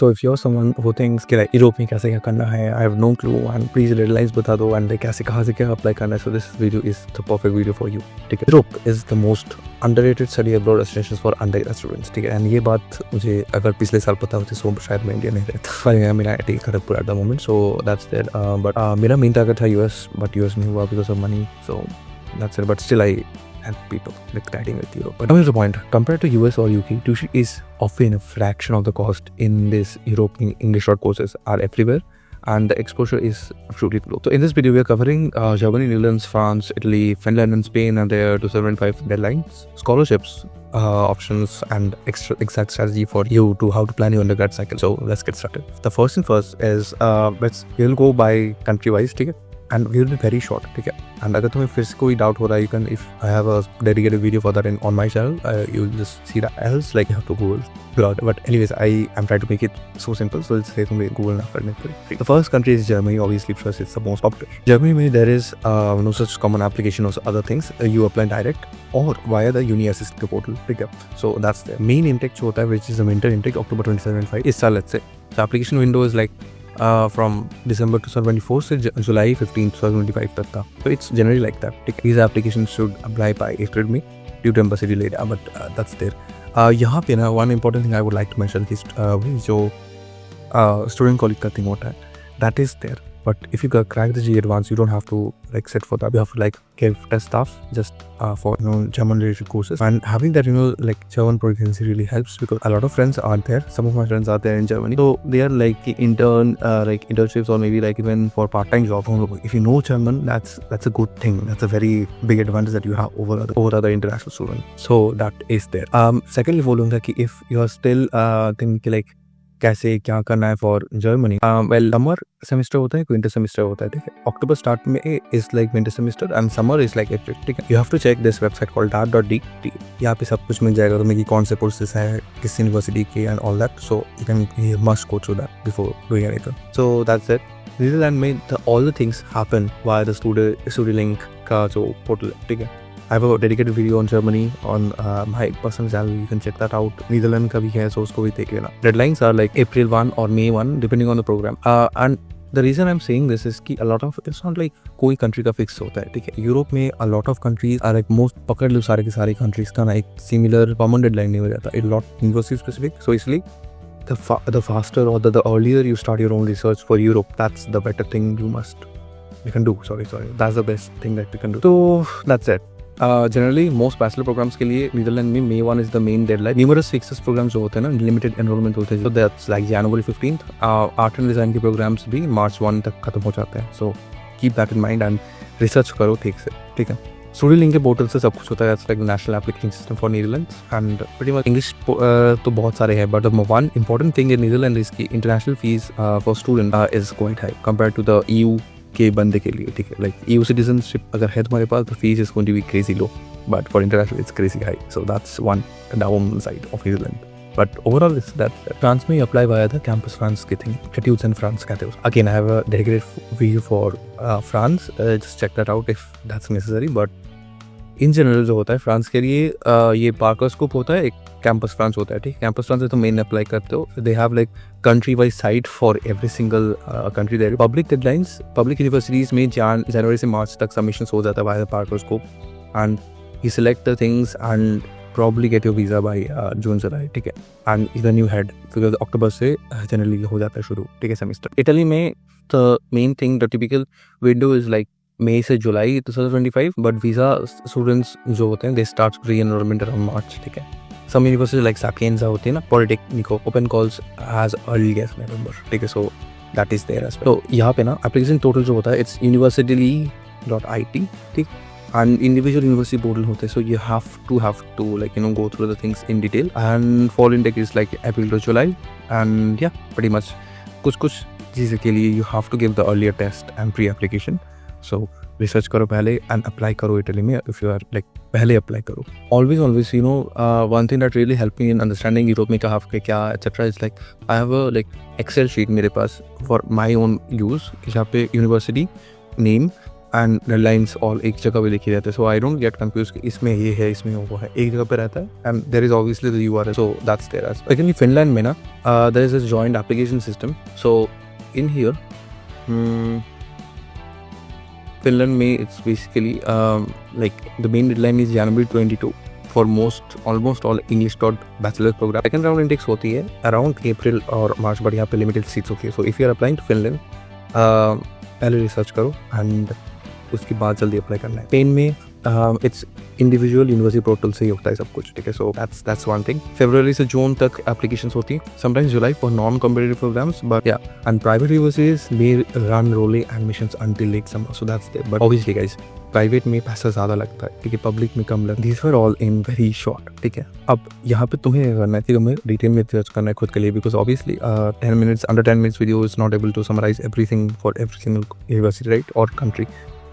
So if you're someone who thinks कि like Europe में कैसे क्या करना है, I have no clue and please रेडलाइंस बता दो and like कैसे कहाँ से क्या अप्लाई करना है, so this video is the perfect video for you. ठीक है, Europe is the most underrated study abroad destinations for undergraduate students. ठीक है, and ये बात मुझे अगर पिछले साल पता होती तो शायद मैं इंडिया नहीं रहता. I mean I take Kharagpur at the moment, so that's there. But मेरा main target था US, but US नहीं हुआ because of money, so that's it. But still I and people like graduating with Europe. But coming to the point, compared to US or UK, tuition is often a fraction of the cost in this European English short courses are everywhere and the exposure is truly low. So in this video, we are covering Germany, Netherlands, France, Italy, Finland and Spain and their 2005 deadlines, scholarships, options and exact strategy for you to how to plan your undergrad cycle. So let's get started. The first thing first is we'll go by country wise, ठीक है? And we'll be very short, ठीक है? And अगर तुम्हें फिर से कोई doubt हो रहा है, you can, if I have a dedicated video for that on my channel, you'll just see that. Else like you have to Google. But anyways, I am trying to make it so simple, so let's say तुम्हें Google ना करने पड़े. The first country is Germany, obviously because it's the most popular. Germany में there is no such common application or other things. You apply direct or via the uni assistant portal, ठीक है? So that's the main intake जो होता है, which is the winter intake, October 2005. इस साल let's say the application window is like from December 2024 से July 15, 2025 तक था. So it's generally like that. These applications should apply by April May due to embassy delay, but that's there. यहाँ पे ना one important thing I would like to mention is जो student college का thing होता है, that is there. But if you crack the G advanced, you don't have to like sit for that. You have to like give test stuff just for German related courses. And having that like German proficiency really helps because a lot of friends are there. Some of my friends are there in Germany, so they are like like internships or maybe like even for part-time job. If you know German, that's a good thing. That's a very big advantage that you have over other international students. So that is there. Secondly, बोलूँगा कि if you are still thinking like कैसे क्या करना है for Germany, well summer semester होता है, winter semester होता है, ठीक है? अक्टूबर स्टार्ट में is like winter semester and summer is like April, ठीक है? You have to check this website called DART.D. यहाँ पे सब कुछ मिल जाएगा तुम्हें कि कौन से कोर्सेज है, किस यूनिवर्सिटी के and all that. So you can must go through that before doing anything. So that's it. Netherland में all the things happen via the student का जो पोर्टल, ठीक है? I have a dedicated video on Germany on my personal channel. You can check that out. Netherlands का भी है, so उसको भी देख लेना. Deadlines are like April 1 or May 1 depending on the program. And the reason I'm saying this is कि a lot of it's not like कोई country का fix होता है, ठीक है? यूरोप में a lot of countries are like most पकड़ लो सारे के सारे countries का ना एक similar common deadline नहीं हो जाता. It's not university specific. So इसलिए the faster or the earlier you start your own research for Europe, that's the better thing you can do. Sorry. That's the best thing that you can do. So that's it. Generally most bachelor programs के लिए Netherlands में May 1 is the main deadline. Numerous fixed programs जो होते हैं ना, limited enrollment होते हैं, so that's like January 15th. Art and design के programs भी March 1 तक खत्म हो जाते हैं. So keep that in mind and research करो ठीक से, ठीक है? स्टूडेंट लिंक के पोर्टल से सब कुछ होता है. That's like the national application system for Netherlands and pretty much English तो बहुत सारे हैं, but the one important thing in Netherlands is कि international fees for student is quite high compared to the EU के बंदे के लिए, ठीक है? लाइक EU सिटीजनशिप अगर है तुम्हारे पास तो fees is going to be crazy low, but for international it's crazy high. So that's one downside of Netherland. But overall it's that. France में अप्लाई वाया था कैंपस फ्रांस की thing, aptitudes in France कहते हैं. Again I have a dedicated video for France, just check that out if that's necessary. But in general जो होता है France के लिए ये पार्कर स्कोप होता है, एक कैंपस फ्रांस होता है, ठीक? कैंपस फ्रांस से तो मेन अप्लाई करते हो. They have like country wise site for every single country there. Public deadlines public universities में जनवरी से मार्च तक सबमिशन हो जाता है by the Parker scope and you select the things and probably get your visa by June July, ठीक है? and then you head because अक्टूबर से जनरली हो जाता है शुरू, ठीक है, सेमेस्टर. इटली में the main thing, the typical window is like May से जुलाई 2025, बट वीज़ा स्टूडेंट्स जो होते हैं they start pre enrollment around March, ठीक है? सम यूनिवर्सिटी लाइक सापिएंजा होती है ना, Politecnico open calls as early as November, ठीक है? So that is there as well. तो यहाँ पे ना एप्लीकेशन टोटल जो होता है इट्स university.it, ठीक? and individual university portal होते हैं, so you have to like go through the things in detail. and fall intake is like April to July and yeah, pretty much कुछ चीज़ें के लिए you have to give the earlier test and pre-application. so research करो पहले and apply करो Italy में if you are like पहले apply करो. always one thing that really helped me in understanding Europe में कहाँ पे क्या etc is like I have a like Excel sheet मेरे पास for my own use, जहाँ पे university name and deadlines all एक जगह पे लिखी रहते हैं. सो आई डोंट गेट कंफ्यूज कि इसमें ये है इसमें वो है, एक जगह पे रहता है. And there is obviously the URL, so that's there. लेकिन फिनलैंड में ना there is a joint application system. So in here Finland में it's basically like the main deadline is January 22 for almost all English taught bachelor program. Second round intakes होती है around April और March, but यहाँ पे limited seats होती है. So if you are applying to Finland, पहले research करो and उसके बाद जल्दी अप्लाई करना है. स्पेन में इट्स इंडिविजुअल यूनिवर्सिटी पोर्टल से ही होता है सब कुछ, ठीक है. So that's one thing. फरवरी से जून तक एप्लीकेशंस होती हैं, समटाइम्स जुलाई for non competitive programs, but या and private universities may run rolling admissions until like summer. So that's there. But obviously guys private में पैसा ज़्यादा लगता है, ठीक है, पब्लिक में कम लगता है. These were all in very short, ठीक है. अब यहाँ पे तुम्हें करना है कि तुम्हें डिटेल में रिसर्च करना है खुद के लिए, because obviously 10 minutes video is not able to summarize everything for every single university, right, और कंट्री.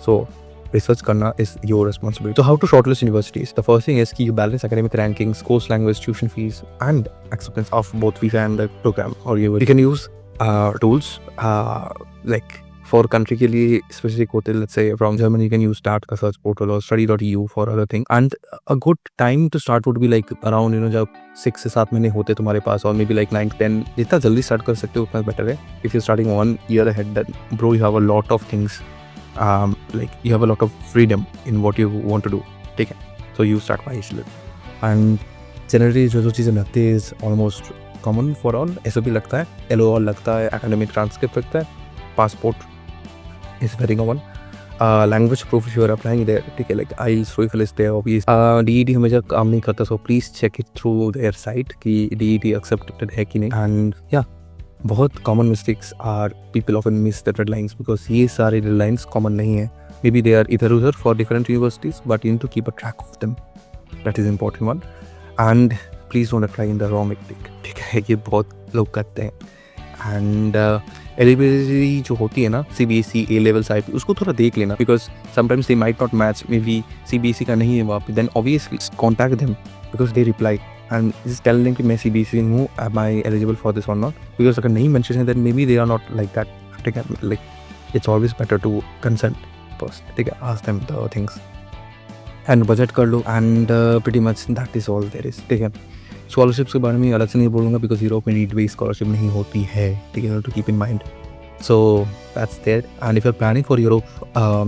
सो research करना is your responsibility. So how to shortlist universities? The first thing is कि you balance academic rankings, course language, tuition fees, and acceptance of both visa and the program. Or you can use tools like for country के लिए specific होते, let's say from Germany you can use Start का search portal or study.eu for other thing. And a good time to start would be like around जब 6 से 7 महीने होते तुम्हारे पास, और maybe like 9-10. जितना जल्दी start कर सकते हो उतना better है. If you're starting 1 year ahead, then bro you have a lot of things. Like you have a lot of freedom in what you want to do, ठीक है. So you start wisely. And generally जो चीज़ें लगती है is almost common for all. SOP लगता है, LOL लगता है, academic transcript लगता है, passport is very common. Language proof if you are applying there, ठीक है, like IELTS, TOEFL is there obviously. DET हमेशा काम नहीं करता, so please check it through their site कि DET accepted है कि नहीं. And yeah, बहुत common mistakes are people often miss the deadlines, because ये सारे डेडलाइंस कॉमन नहीं है. मे बी दे आर इधर उधर for different universities, but you need to keep a track of them. That is important one. And please don't apply in the wrong technique, ठीक है, ये बहुत लोग करते हैं. एंड एलिजिबिलिटी जो होती है ना, CBSE A लेवल साइड, उसको थोड़ा देख लेना, because sometimes they might not match. Maybe CBSE का नहीं है वहाँ पे, then obviously contact them because they reply and just tell them कि मैं CBSE हूँ, am I eligible for this or not, because अगर नहीं mention है then maybe they are not like that, ठीक है. Like it's always better to consult first, ठीक है, ask them the things and budget कर लो. And pretty much that is all there is, ठीक है. Scholarships के बारे में अलग से नहीं बोलूँगा, because यूरोप में need based scholarship नहीं होती है, ठीक है, to keep in mind. So that's there. And if you're planning for Europe,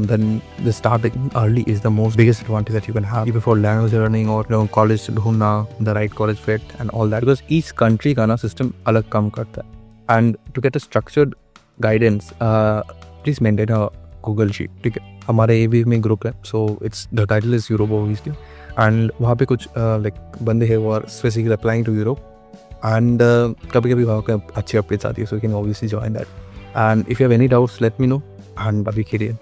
then the starting early is the biggest advantage that you can have, even for language learning or college ढूंढना, the right college fit and all that, because each country का ना system अलग काम करता है. And to get a structured guidance, please maintain a Google sheet, ठीक है. हमारे AV में ग्रुप है, so it's the title is Europe obviously, and वहाँ पे कुछ like बंदे हैं वो are specifically applying to Europe, and कभी कभी वहाँ पे अच्छी updates आती है, so you can obviously join that. And if you have any doubts, let me know. And अभी के लिए